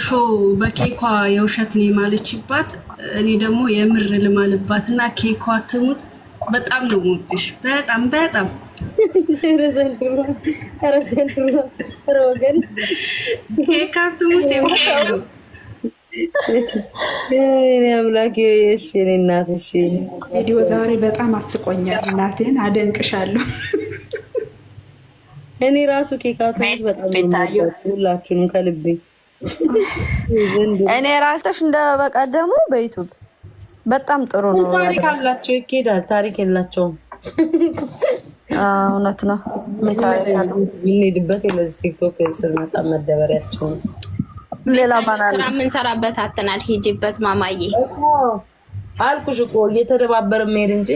እርሾ በኬኳ የውሸት ነው የማለችባት። እኔ ደግሞ የምር ልማልባትና ኬኳ ትሙት። በጣም ነው የምወድሽ። በጣም በጣም ወገን ኬካ ትሙት የምለው አምላኬ። እሺ እኔ እናት እሺ፣ ቪዲዮ ዛሬ በጣም አስቆኛል። እናቴን አደንቅሻለሁ። እኔ ራሱ ኬካቶች በጣም ነው ሁላችሁንም ከልቤ። እኔ ራስሽ እንደበቀደሙ በዩቲዩብ በጣም ጥሩ ነው። ታሪክ አላቸው ይኬዳል። ታሪክ የላቸውም። እውነት ነው። የምንሄድበት የለዚህ ቲክቶክ ስንመጣ መደበሪያቸው ነው። ሌላ ባናል ስራ የምንሰራበት አተናል ሂጂበት ማማዬ አልኩሽ እኮ እየተደባበረ መሄድ እንጂ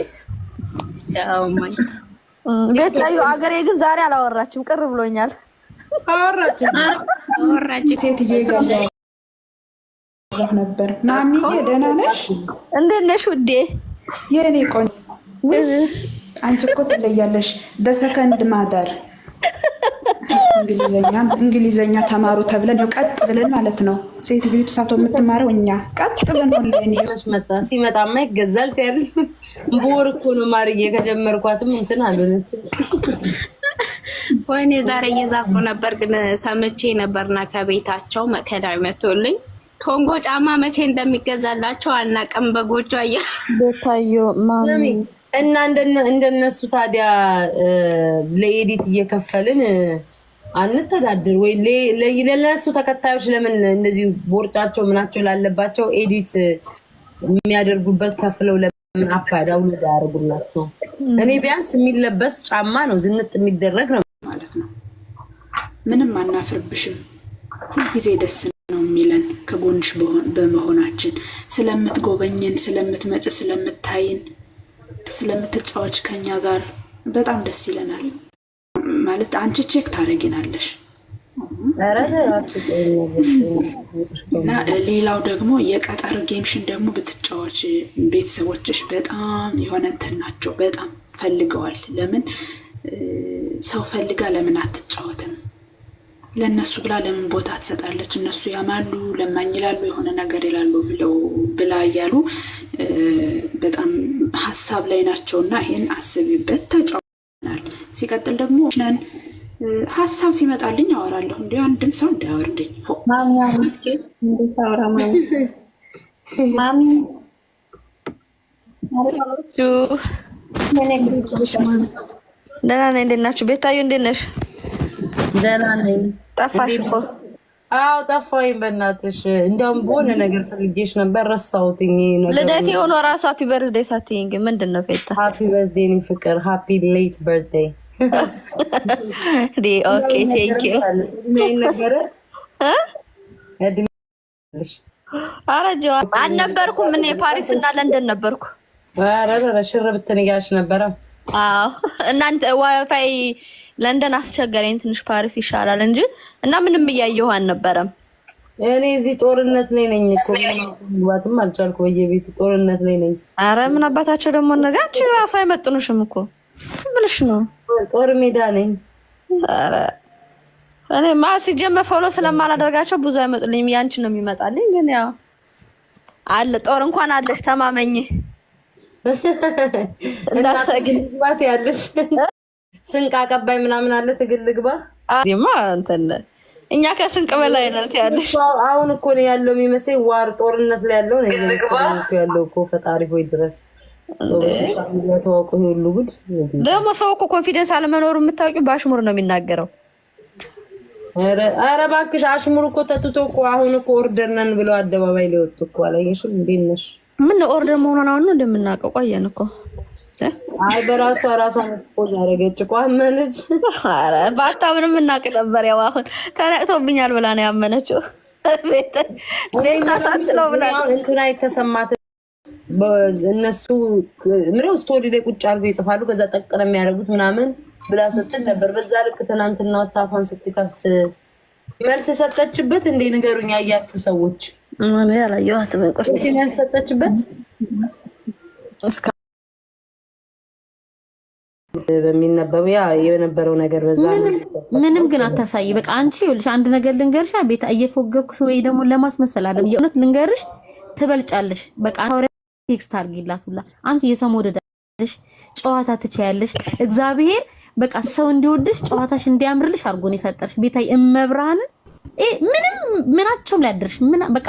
ቤታዩ አገሬ ግን ዛሬ አላወራችም። ቅር ብሎኛል። አወራች ሴትዬ ጋር ነበር። ማሚዬ ደህና ነሽ? እንዴት ነሽ ውዴ? የእኔ ቆንጆ አንቺ እኮ ትለያለሽ። በሰከንድ ማደር እንግሊዘኛ ተማሩ ተብለን ነው ቀጥ ብለን ማለት ነው። ሴት ቤቱ ሳቶ የምትማረው እኛ ቀጥ ብለን ወለኔ ሲመጣማ ይገዛል ታያል። ቦር እኮ ነው ማርዬ ከጀመርኳትም እንትን አልሆነች። ወይኔ ዛሬ እየዛቁ ነበር ግን ሰምቼ ነበርና ከቤታቸው ከዳይ መቶልኝ ኮንጎ ጫማ መቼ እንደሚገዛላቸው አናውቅም። በጎጆ አያ ቤታዩ ማሚ እና እንደነሱ ታዲያ ለኤዲት እየከፈልን አንተዳድር ወይ? ለነሱ ተከታዮች ለምን እንደዚህ ቦርጫቸው ምናቸው ላለባቸው ኤዲት የሚያደርጉበት ከፍለው ለምን አፓድ አውሎድ ያደርጉላቸው? እኔ ቢያንስ የሚለበስ ጫማ ነው ዝንጥ የሚደረግ ነው ማለት ነው። ምንም አናፍርብሽም። ሁልጊዜ ደስ ነው የሚለን ከጎንሽ በመሆናችን፣ ስለምትጎበኝን፣ ስለምትመጭ፣ ስለምታይን፣ ስለምትጫወች ከኛ ጋር በጣም ደስ ይለናል። ማለት አንቺ ቼክ ታደርጊናለሽ። እና ሌላው ደግሞ የቀጠር ጌምሽን ደግሞ ብትጫወች ቤተሰቦችሽ በጣም የሆነ እንትን ናቸው፣ በጣም ፈልገዋል። ለምን ሰው ፈልጋ ለምን አትጫወትም? ለእነሱ ብላ ለምን ቦታ ትሰጣለች? እነሱ ያማሉ፣ ለማኝ ይላሉ፣ የሆነ ነገር ይላሉ ብላ እያሉ በጣም ሀሳብ ላይ ናቸው። እና ይህን አስቢበት፣ ተጫውተናል። ሲቀጥል ደግሞ ነን ሀሳብ ሲመጣልኝ አወራለሁ። እንዲ አንድም ሰው እንዳያወርድኝ። ማሚ ደህና ነኝ። እንዴት ናችሁ? ቤታዩ እንዴት ነሽ? ደህና ነኝ። ጠፋሽ እኮ። አዎ ጠፋኝ። በእናትሽ እንዲያውም በሆነ ነገር ፈልጌሽ ነበር ረሳሁትኝ። ልደቴ ሆኖ ራሱ ሃፒ በርዝዴይ ሳትይኝ ግን ምንድን ነው ፌታ? ሃፒ በርዝዴይ ነው ፍቅር። ሃፒ ሌት በርዝዴይ። ኦኬ ቴንክ ዩ። አረጀዋ አልነበርኩም እኔ ፓሪስ እና ለንደን ነበርኩ። ኧረ ሽር ብትን እያልሽ ነበረ። አዎ እናንተ ዋይፋይ ለንደን አስቸገረኝ ትንሽ፣ ፓሪስ ይሻላል እንጂ እና ምንም እያየሁ አልነበረም። እኔ እዚህ ጦርነት ላይ ነኝ እኮ ምንም አልቻልኩ። በየቤቱ ጦርነት ላይ ነኝ። አረ ምን አባታቸው ደግሞ እነዚህ። አንቺ ራሱ አይመጥኑሽም እኮ ብለሽ ነው። ጦር ሜዳ ነኝ። አረ እኔ ሲጀመር ፎሎ ስለማላደርጋቸው ብዙ አይመጡልኝም። ያንቺ ነው የሚመጣልኝ። ግን ያው አለ ጦር እንኳን አለሽ ተማመኝ እንዳሰግባት ያለሽ ስንቅ አቀባይ ምናምን አለ። ትግል ልግባ ዚማ እንትን እኛ ከስንቅ በላይ ነን ያለሽ። አሁን እኮ ነው ያለው የሚመስለኝ ዋር ጦርነት ላይ ያለው ነው ያለው እኮ። ፈጣሪ ሆይ ድረስ ተዋውቁ ሁሉ ጉድ። ደግሞ ሰው እኮ ኮንፊደንስ አለመኖሩ የምታውቂው በአሽሙር ነው የሚናገረው። ኧረ እባክሽ አሽሙር እኮ ተትቶ እኮ አሁን እኮ ኦርደር ነን ብለው አደባባይ ላይ ወጡ እኮ። አላየሽም? እንዴት ነሽ? ምን ኦርደር መሆኑን አሁን ነው እንደምናውቀው ቆየን እኮ። አይ በራሷ ፖዝ አደረገች እኮ አመነች። ኧረ ባታ ምንም እናውቅ ነበር። ያው አሁን ተነቅቶብኛል ብላ ነው ያመነችው። ቤት ሳትለው ብላ እንትና የተሰማት እነሱ ምነው ስቶሪ ላይ ቁጭ አድርገው ይጽፋሉ። ከዛ ጠቅ ነው የሚያደርጉት ምናምን ብላ ስትል ነበር። በዛ ልክ ትናንትና ወታፋን ስትከፍት መልስ ሰጠችበት። እንዴ ንገሩኝ ያያችሁ ሰዎች። ምን ያላየኋትም ቆርጥ መልስ ሰጠችበት። በሚነበበው ያ የነበረው ነገር በዛ ምንም ግን አታሳይ። በቃ አንቺ ይኸውልሽ አንድ ነገር ልንገርሽ፣ ቤታ እየፎገርኩሽ ወይ ደግሞ ለማስመሰል አይደለም፣ የእውነት ልንገርሽ ትበልጫለሽ። በቃ ቴክስት አድርጊላት ሁላ አንቺ የሰው መውደዳለሽ፣ ጨዋታ ትችያለሽ። እግዚአብሔር በቃ ሰው እንዲወድሽ ጨዋታሽ እንዲያምርልሽ አድርጎ ነው የፈጠርሽ። ቤታ እመብርሃንን ምንም ምናቸውም ላይ አድርሽ ምን በቃ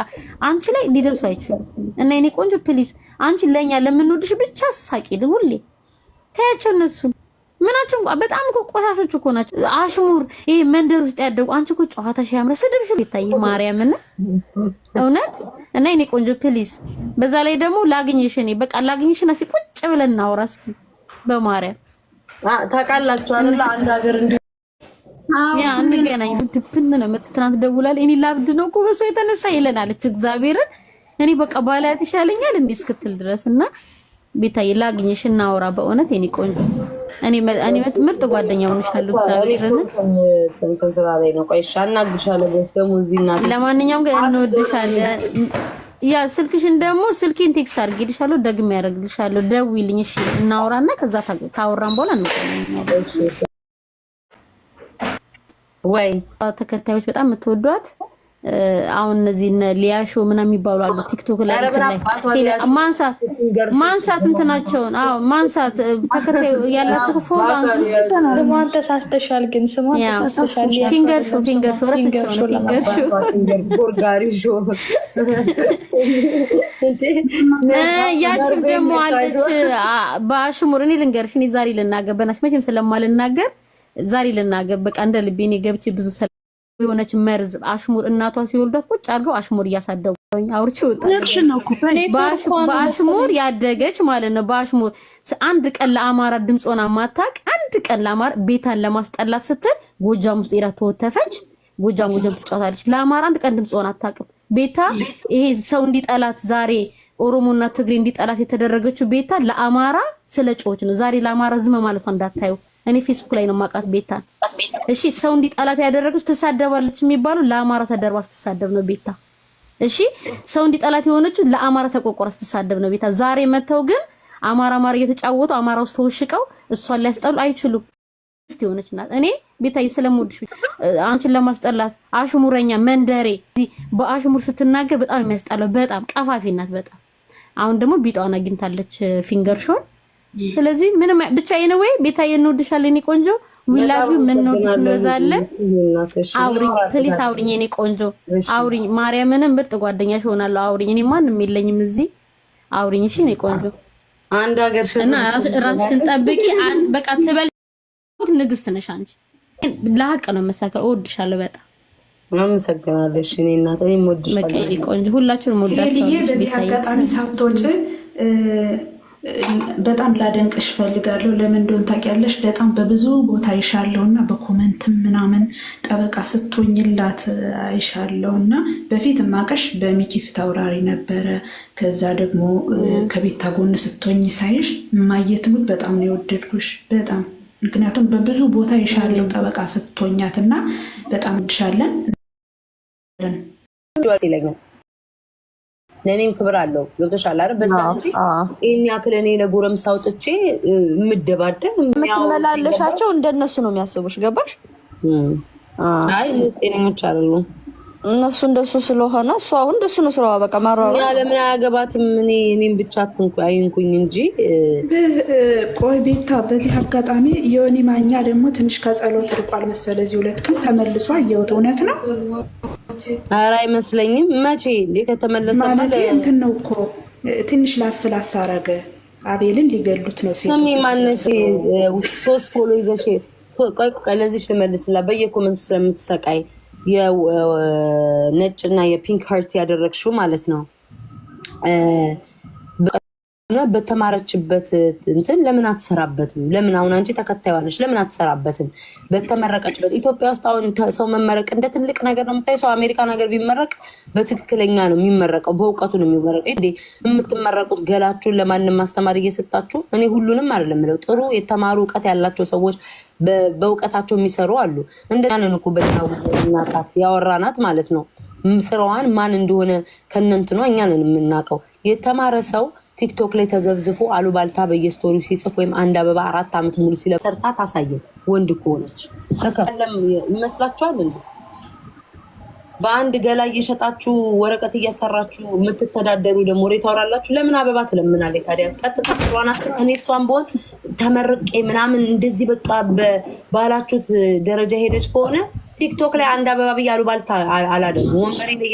አንቺ ላይ ሊደርሱ አይችሉም። እና እኔ ቆንጆ ፕሊዝ አንቺ ለኛ ለምንወድሽ ብቻ ሳቂልን ሁሌ ታያቸው እነሱ ምናቸውም በጣም እኮ ቆሻሾች እኮ ናቸው። አሽሙር ይሄ መንደር ውስጥ ያደጉ አንቺ እኮ ጨዋታሽ ያምረ ስድብሽ ይታይ ማርያምና እውነት እና እኔ ቆንጆ ፕሊዝ በዛ ላይ ደግሞ ላግኝሽ እኔ በቃ ላግኝሽና እስቲ ቁጭ ብለን እናውራ እስቲ በማርያም ታውቃላችሁ አይደል አንድ ሀገር እንደ ያ እንገናኝ ድብን ነው መጥተናት ደውላል እኔ ላብድ ነው እኮ በሷ የተነሳ ይለናለች እግዚአብሔርን እኔ በቃ ባላያት ይሻለኛል እንዴ እስክትል ድረስና ቤታዬ ላግኝሽ እናውራ በእውነት እኔ ቆንጆ እኔ ምርጥ ጓደኛው ነሻለሁ እግዚአብሔርን ስንት ስራ ላይ ነው ቆይሻ እናግሻለሁ ደግሞ እዚህ እናት ለማንኛውም ግን እንወድሻለን ያ ስልክሽን ደግሞ ስልኬን ቴክስት አድርጌልሻለሁ ደግሜ ያደርግልሻለሁ ደውይልኝ እሺ እናውራና ከዛ ካወራን በኋላ እንቆያለን ወይ ተከታዮች በጣም የምትወዷት አሁን እነዚህ እነ ሊያሾ ምናምን የሚባሉ አሉ ቲክቶክ ላይ ማንሳት እንትናቸውን ማንሳት ተከታዩ ያላችሁ ፎሎ አንሱ ስሟን ተሳስተሻል ግን ስሟን ተሳስተሻል ፊንገር ሾ ረስቸው ነው ፊንገር ሾ ቦርጋሪ ሾ ያቺም ደግሞ አለች በአሽሙር እኔ ልንገርሽ እኔ ዛሬ ልናገር በናሽ መቼም ስለማልናገር ዛሬ ልናገር በቃ እንደ ልቤ እኔ ገብቼ ብዙ የሆነች መርዝ አሽሙር እናቷ ሲወልዷት ቁጭ አድርገው አሽሙር እያሳደጉኝ አውርቼ በአሽሙር ያደገች ማለት ነው። በአሽሙር አንድ ቀን ለአማራ ድምጾና ማታቅ አንድ ቀን ለአማራ ቤታን ለማስጠላት ስትል ጎጃም ውስጥ ሄዳ ተወተፈች። ጎጃም ትጫወታለች። ለአማራ አንድ ቀን ድምጾና አታውቅም። ቤታ ይሄ ሰው እንዲጠላት ዛሬ ኦሮሞና ትግሬ እንዲጠላት የተደረገችው ቤታ ለአማራ ስለጮች ነው። ዛሬ ለአማራ ዝም ማለቷ እንዳታዩ እኔ ፌስቡክ ላይ ነው ማቃት ቤታ እሺ ሰው እንዲጣላት ያደረገች ተሳደባለች የሚባለው ለአማራ ተደርባ ስትሳደብ ነው ቤታ እሺ ሰው እንዲጣላት የሆነችው ለአማራ ተቆቆራ ስትሳደብ ነው ቤታ ዛሬ መተው ግን አማራ እየተጫወቱ አማራ ውስጥ ተወሽቀው እሷን ሊያስጠሉ አይችሉም እስቲ ሆነች ናት እኔ ቤታ ስለምወድሽ አንቺን ለማስጠላት አሽሙረኛ መንደሬ በአሽሙር ስትናገር በጣም የሚያስጠላው በጣም ቀፋፊ ናት በጣም አሁን ደግሞ ቢጣውን አግኝታለች ፊንገር ሾን ስለዚህ ምንም ብቻ ወይ ቤታዬ እንወድሻለን እኔ ቆንጆ we love you ምን እንወድሽ እንበዛለን አውሪኝ ፕሊስ አውሪኝ እኔ ቆንጆ አውሪኝ ማርያምንም ምርጥ ጓደኛሽ ሆናለሁ አውሪኝ እኔ ማንንም የለኝም እዚህ አውሪኝ እሺ እኔ ቆንጆ አንድ ሀገር እና ራስሽን ጠብቂ በቃ ትበል ንግስት ነሽ አንቺ ለሀቅ ነው መሳከር እወድሻለሁ በጣም አመሰግናለሁ እሺ እኔ እናቴ እወድሻለሁ በቃ እኔ ቆንጆ ሁላችሁንም እወዳችኋለሁ በዚህ አጋጣሚ ሳትወጪ በጣም ላደንቅሽ ፈልጋለሁ ለምን እንደሆነ ታውቂያለሽ በጣም በብዙ ቦታ አይሻለውና በኮሜንትም ምናምን ጠበቃ ስትሆኝላት አይሻለውና በፊት ማቀሽ በሚኪ ፍታውራሪ ነበረ ከዛ ደግሞ ከቤታ ጎን ስትሆኝ ሳይሽ ማየትሙት በጣም ነው የወደድኩሽ በጣም ምክንያቱም በብዙ ቦታ አይሻለው ጠበቃ ስትሆኛትና በጣም እንድሻለን ይለኛል ለኔም ክብር አለው ገብቶሻል አይደል በዛ እንጂ እኛ ክለኔ ለጎረምሳው ጽቼ ምደባደብ የምትመላለሻቸው እንደነሱ ነው የሚያስቡሽ ገባሽ አይ ጤነኞች አይደሉም እነሱ እንደሱ ስለሆነ እሱ አሁን እንደሱ ነው ስራዋ በቃ ማራራ ያ ለምን አያገባትም እኔም ብቻ አይንኩኝ እንጂ ቆይ ቤታ በዚህ አጋጣሚ የሆነ ማኛ ደግሞ ትንሽ ከጸሎት ርቋል መሰለ እዚህ ሁለት ቀን ተመልሶ አየሁት እውነት ነው ኧረ አይመስለኝም መቼ እንዴ ከተመለሰ ማለት እንትን ነው እኮ ትንሽ ላስላሳ አረገ አቤልን ሊገሉት ነው ሲል ስሚ ማነሽ ሶስት ፎሎ ይዘሽ ቆይ ለዚህ ልመልስላ በየኮሜንቱ ስለምትሰቃይ የነጭና የፒንክ ሃርት ያደረግሽው ማለት ነው በተማረችበት እንትን ለምን አትሰራበትም ለምን አሁን አንቺ ተከታይዋለሽ ለምን አትሰራበትም በተመረቀችበት ኢትዮጵያ ውስጥ አሁን ሰው መመረቅ እንደ ትልቅ ነገር ነው የምታይ ሰው አሜሪካ ነገር ቢመረቅ በትክክለኛ ነው የሚመረቀው በእውቀቱ ነው የሚመረቀው እንዴ የምትመረቁት ገላችሁን ለማንም ማስተማር እየሰጣችሁ እኔ ሁሉንም አይደለም ምለው ጥሩ የተማሩ ዕውቀት ያላቸው ሰዎች በእውቀታቸው የሚሰሩ አሉ እንደኛን እኮ በደናው እናታት ያወራናት ማለት ነው ስራዋን ማን እንደሆነ ከነንትኗ እኛን የምናውቀው የተማረ ሰው ቲክቶክ ላይ ተዘብዝፎ አሉባልታ በየስቶሪው ሲጽፍ ወይም አንድ አበባ 4 ዓመት ሙሉ ሲለሰርታ ታሳየን። ወንድ ከሆነች ተከለም ይመስላችኋል እንዴ? በአንድ ገላ እየሸጣችሁ ወረቀት እያሰራችሁ የምትተዳደሩ ደግሞ ወሬ ታወራላችሁ። ለምን አበባ ትለምናለች ታዲያ? ቀጥታ ስሯናት። እኔ እሷን በሆን ተመርቄ ምናምን እንደዚህ በቃ ባላችሁት ደረጃ ሄደች ከሆነ ቲክቶክ ላይ አንድ አበባ ብዬ አሉባልታ አላደርጉም። ወንበሬ ላይ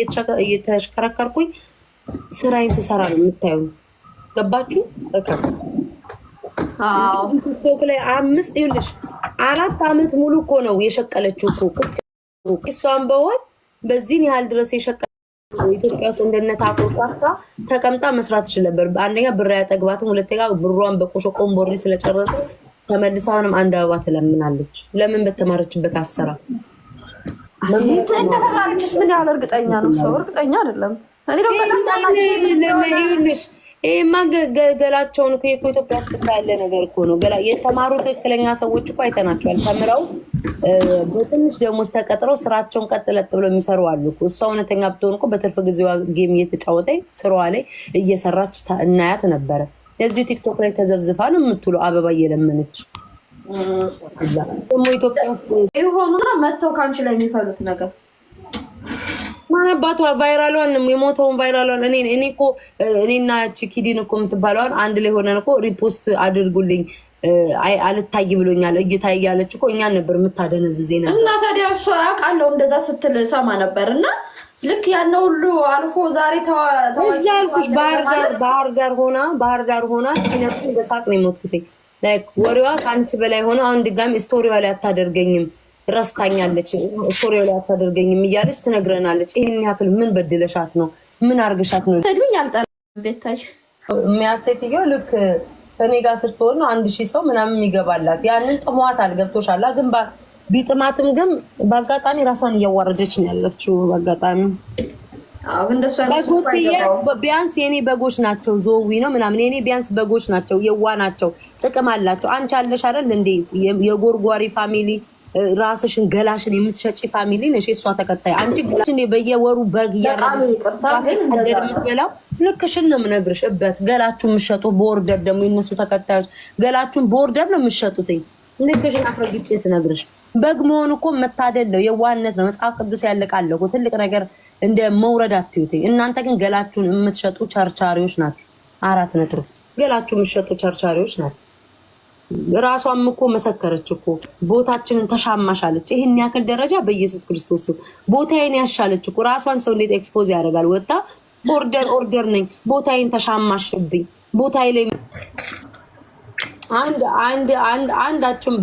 እየተሽከረከርኩኝ ስራዬን ስሰራ ነው የምታዩ። ገባችሁ? ቲክቶክ ላይ 4 ዓመት ሙሉ እኮ ነው የሸቀለችው እኮ እሷን በሆን በዚህን ያህል ድረስ የሸቀለችው ኢትዮጵያ ውስጥ እንደነታ አቆጣታ ተቀምጣ መስራት ትችል ነበር። አንደኛ ብር ያጠግባትም፣ ሁለተኛ ብሯን በቆሾ ቆምቦሪ ስለጨረሰ ተመልሳ አሁንም አንድ አበባ ትለምናለች። ለምን በተማረችበት አሰራ እንደተማረችስ ምን ያህል እርግጠኛ ነው? ሰው እርግጠኛ አይደለም። እኔ ደግሞ ይሄማ ገላቸውን እኮ ኢትዮጵያ ውስጥ ያለ ነገር እኮ ነው። ገላ የተማሩ ትክክለኛ ሰዎች እኮ አይተናቸዋል። ተምረው በትንሽ ደሞዝ ተቀጥረው ስራቸውን ቀጥለጥ ብለው የሚሰሩ አሉ እኮ። እሷ እውነተኛ ብትሆን እኮ በትርፍ ጊዜዋ ጌም እየተጫወተች ስራዋ ላይ እየሰራች እናያት ነበረ። እዚሁ ቲክቶክ ላይ ተዘብዝፋ ነው የምትውለው አበባ እየለመነች። ደግሞ ኢትዮጵያ ውስጥ የሆኑና መተው ካንቺ ላይ የሚፈሉት ነገር ማባቷ ቫይራሏን የሞተውን ቫይራሏን እኔ እኮ እኔና ቺኪዲን እኮ የምትባለዋን አንድ ላይ ሆነን እኮ ሪፖስት አድርጉልኝ አልታይ ብሎኛል እይታይ ያለች እኮ እኛን ነበር የምታደነዝዘኝ ነበር። እና ታዲያ እሷ ያውቃለው እንደዛ ስትል ሰማ ነበር። እና ልክ ያለው ሁሉ አልፎ ዛሬ ተዋዛልኩሽ ባህር ዳር ሆና ሲነሱ በሳቅ ነው የሞትኩት። ላይክ ወሬዋ ከአንቺ በላይ ሆነ። አሁን ድጋሚ ስቶሪዋ ላይ አታደርገኝም ረስታኛለች፣ ስቶሪዋ ላይ አታደርገኝም እያለች ትነግረናለች። ይሄን ያክል ምን በድለሻት ነው? ምን አርግሻት ነው? ተድብኝ አልጣለም ቤታይ የሚያትየው ልክ እኔ ጋር ስትሆን ነው 1000 ሰው ምናምን ይገባላት። ያንን ጥሟታል። ገብቶሻል? ግን ቢጥማትም ግን በአጋጣሚ ራሷን እያዋረደች ነው ያለችው። በአጋጣሚ ቢያንስ የኔ በጎች ናቸው። ዞዊ ነው ምናምን የኔ ቢያንስ በጎች ናቸው። የዋ ናቸው። ጥቅም አላቸው። አንቺ አለሽ አይደል እንዴ የጎርጓሪ ፋሚሊ ራስሽን ገላሽን የምትሸጪ ፋሚሊ ነሽ። እሷ ተከታይ አንቺ ገላሽን በየወሩ በግ ያረጋግጣለሽ። ልክሽን ነው የምነግርሽ። እበት ገላችሁ የምትሸጡ ቦርደር ደግሞ የነሱ ተከታዮች ገላችሁን ቦርደር ነው የምትሸጡት። ልክሽን አስረግጬ ትነግርሽ። በግ መሆን እኮ መታደል ነው፣ የዋህነት ነው። መጽሐፍ ቅዱስ ያለቃለሁ እኮ ትልቅ ነገር እንደ መውረድ አትዩት። እናንተ ግን ገላችሁን የምትሸጡ ቸርቻሪዎች ናችሁ። 4 ነጥብ ገላችሁ የምትሸጡ ቸርቻሪዎች ናችሁ። ራሷም እኮ መሰከረች እኮ ቦታችንን ተሻማሻለች። ይሄን ያክል ደረጃ በኢየሱስ ክርስቶስ ቦታዬን ያሻለች እኮ ራሷን። ሰው እንዴት ኤክስፖዝ ያደርጋል? ወጣ ኦርደር ነኝ ቦታዬን ተሻማሽብኝ። ቦታዬ ላይ አንዳቸውም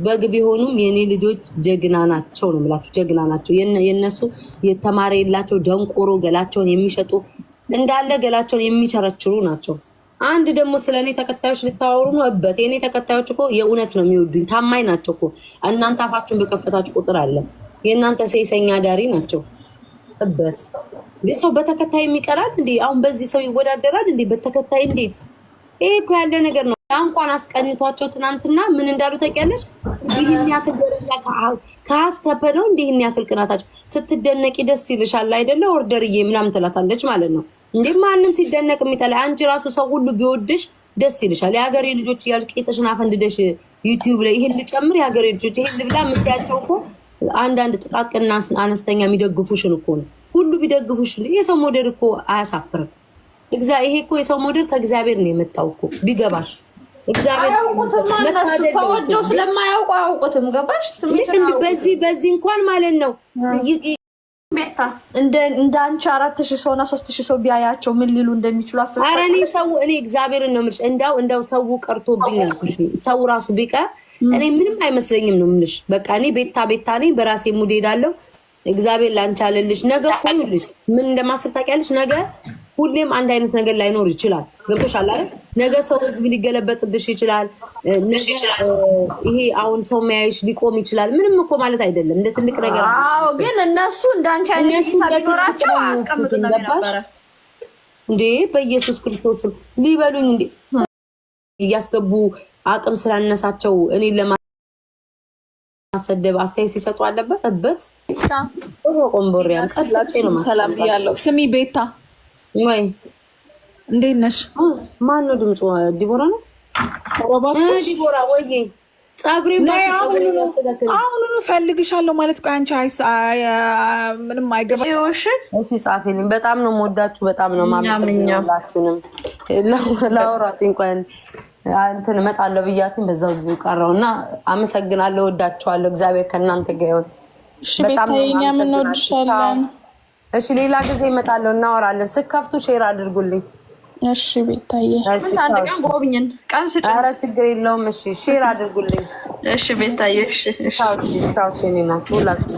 በግ ቢሆኑም የኔ ልጆች ጀግና ናቸው ነው የምላችሁ። ጀግና ናቸው። የነሱ የተማረ የላቸው ደንቆሮ ገላቸውን የሚሸጡ እንዳለ ገላቸውን የሚቸረችሩ ናቸው። አንድ ደግሞ ስለኔ ተከታዮች ልታወሩ ነው እበት። የኔ ተከታዮች እኮ የእውነት ነው የሚወዱኝ፣ ታማኝ ናቸው እኮ። እናንተ አፋችሁን በከፈታችሁ ቁጥር አለ የእናንተ ሴሰኛ ዳሪ ናቸው እበት። ሰው በተከታይ የሚቀራል እንዴ? አሁን በዚህ ሰው ይወዳደራል እንዴ በተከታይ? እንዴት? ይሄ እኮ ያለ ነገር ነው። እንኳን አስቀንቷቸው ትናንትና ምን እንዳሉ ታውቂያለሽ? ይህን ያክል ደረጃ ከአስከፈ ነው እንዲህ ይህን ያክል ቅናታቸው። ስትደነቂ ደስ ይልሻል አይደለ? ኦርደርዬ ምናምን ትላታለች ማለት ነው እንዴ። ማንም ሲደነቅ የሚጠላ አንቺ ራሱ ሰው ሁሉ ቢወድሽ ደስ ይልሻል። የሀገሬ ልጆች እያልሽ ቄጥሽን አፈንድደሽ ዩቲዩብ ላይ ይሄን ልጨምር የሀገሬ ልጆች ይሄን ልብላ የምትያቸው እኮ አንዳንድ ጥቃቅና አነስተኛ የሚደግፉሽን እኮ ነው። ሁሉ ቢደግፉሽ የሰው ሞዴል እኮ አያሳፍርም። ይሄ እኮ የሰው ሞዴል ከእግዚአብሔር ነው የመጣው እኮ ቢገባሽ። እግዚአብሔር ተወደው ስለማያውቁ አያውቁትም። ገባሽ? በዚህ እንኳን ማለት ነው እንደ አንቺ 4000 ሰውና 3000 ሰው ቢያያቸው ምን ሊሉ እንደሚችሉ አስብ። ኧረ እኔ እግዚአብሔርን ነው የምልሽ። እንዳው ሰው ቀርቶብኝ አልኩሽ። ሰው ራሱ ቢቀር እኔ ምንም አይመስለኝም ነው የምልሽ። በቃ እኔ ቤታ ነኝ። በራሴ ሙድ ሄዳለሁ። እግዚአብሔር ላንቺ አለልሽ። ነገ ቆይልሽ ምን እንደማስብ ታውቂያለሽ? ነገ ሁሌም አንድ አይነት ነገር ላይኖር ይችላል። ገብቶሻል አይደል? ነገ ሰው ህዝብ ሊገለበጥብሽ ይችላል። ነገ ይሄ አሁን ሰው ማያይሽ ሊቆም ይችላል። ምንም እኮ ማለት አይደለም። እንደ ትልቅ ነገር አዎ። ግን እነሱ እንዳንቺ አይነት ሲታደራቸው አስቀምጡ ነበር እንዴ? በኢየሱስ ክርስቶስ ሊበሉኝ እንዴ እያስገቡ አቅም ስላነሳቸው እኔ ለማሰደብ አስተያየት ሲሰጡ አለበት እበት ቆምቦሪያን ቀላጭ ነው። ሰላም ያለው ስሚ ቤታ ወይ እንዴት ነሽ? ማን ነው ድምፁ? ዲቦራ ነው። ዲቦራ ወይ ጸጉሬ አሁኑኑ ፈልግሻለሁ ማለት ቆይ አንቺ ምንም አይገባ። እሺ ጻፊልኝ። በጣም ነው የምወዳችሁ፣ በጣም ነው ማመሰግናላችሁንም። ላውራት እንኳን እንትን እመጣለሁ ብያትም በዛው እዚሁ ቀረውና አመሰግናለሁ። ወዳችኋለሁ። እግዚአብሔር ከእናንተ ጋር ይሁን። በጣም እንወድሻለን። እሺ ሌላ ጊዜ እመጣለሁ፣ እናወራለን። ስከፍቱ ሼር አድርጉልኝ። እሺ ቤታዬ፣ አንተ ቀን ጎብኝን ቀን ስጭ። ኧረ ችግር የለውም። እሺ ሼር አድርጉልኝ። እሺ ቤታዬ፣ እሺ ቻው። እሺ ኔ ናችሁ ሁላችሁ።